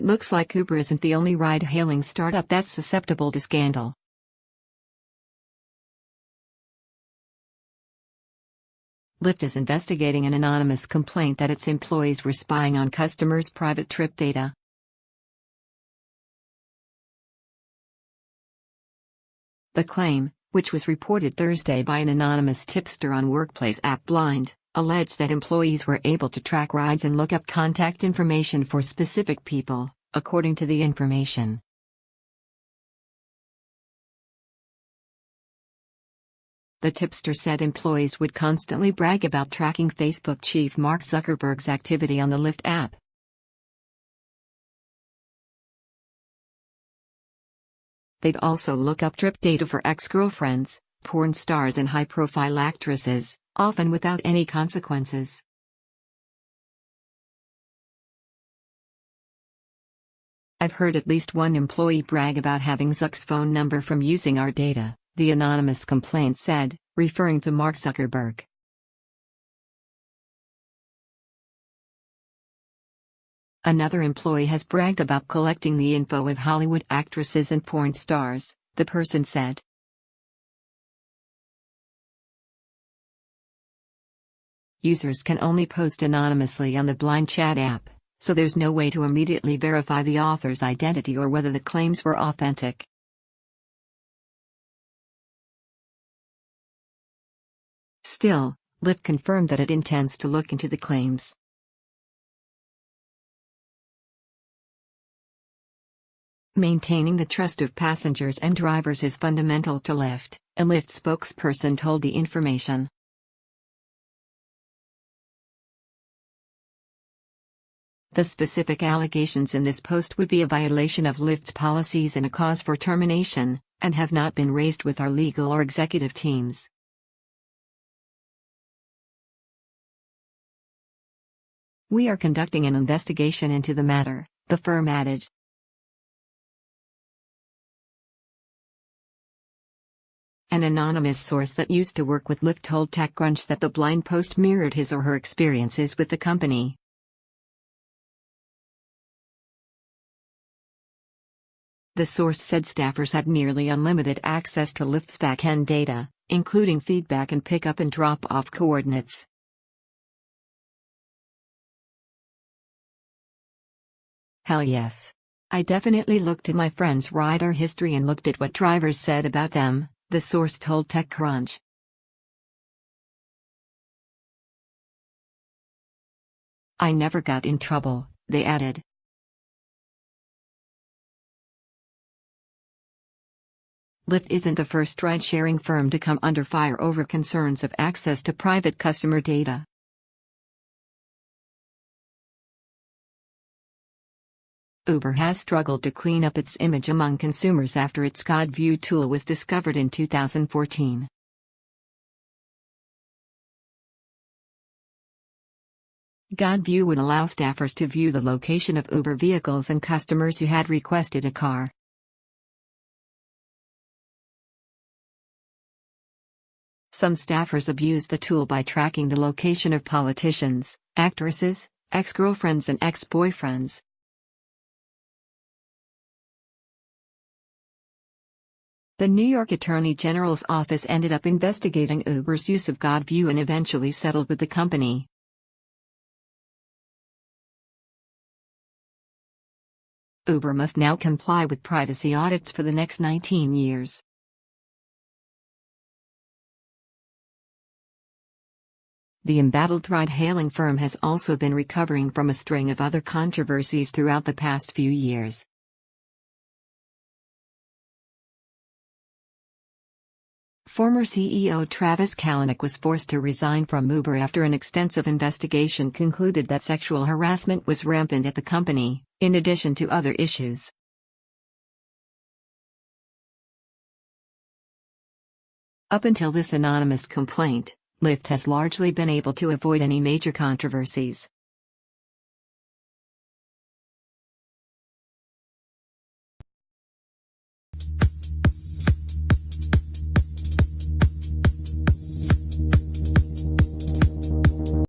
Looks like Uber isn't the only ride-hailing startup that's susceptible to scandal. Lyft is investigating an anonymous complaint that its employees were spying on customers' private trip data. The claim, which was reported Thursday by an anonymous tipster on workplace app Blind, alleged that employees were able to track rides and look up contact information for specific people, according to the information. The tipster said employees would constantly brag about tracking Facebook chief Mark Zuckerberg's activity on the Lyft app. They'd also look up trip data for ex-girlfriends, porn stars and high-profile actresses, often without any consequences. I've heard at least one employee brag about having Zuck's phone number from using our data, the anonymous complaint said, referring to Mark Zuckerberg. Another employee has bragged about collecting the info of Hollywood actresses and porn stars, the person said. Users can only post anonymously on the Blind Chat app, so there's no way to immediately verify the author's identity or whether the claims were authentic. Still, Lyft confirmed that it intends to look into the claims. Maintaining the trust of passengers and drivers is fundamental to Lyft, a Lyft spokesperson told the information. The specific allegations in this post would be a violation of Lyft's policies and a cause for termination, and have not been raised with our legal or executive teams. We are conducting an investigation into the matter, the firm added. An anonymous source that used to work with Lyft told TechCrunch that the Blind post mirrored his or her experiences with the company. The source said staffers had nearly unlimited access to Lyft's back-end data, including feedback and pickup and drop-off coordinates. Hell yes. I definitely looked at my friend's rider history and looked at what drivers said about them, the source told TechCrunch. I never got in trouble, they added. Lyft isn't the first ride-sharing firm to come under fire over concerns of access to private customer data. Uber has struggled to clean up its image among consumers after its God View tool was discovered in 2014. God View would allow staffers to view the location of Uber vehicles and customers who had requested a car. Some staffers abuse the tool by tracking the location of politicians, actresses, ex-girlfriends and ex-boyfriends. The New York Attorney General's office ended up investigating Uber's use of God View and eventually settled with the company. Uber must now comply with privacy audits for the next 19 years. The embattled ride-hailing firm has also been recovering from a string of other controversies throughout the past few years. Former CEO Travis Kalanick was forced to resign from Uber after an extensive investigation concluded that sexual harassment was rampant at the company, in addition to other issues. Up until this anonymous complaint, Lyft has largely been able to avoid any major controversies.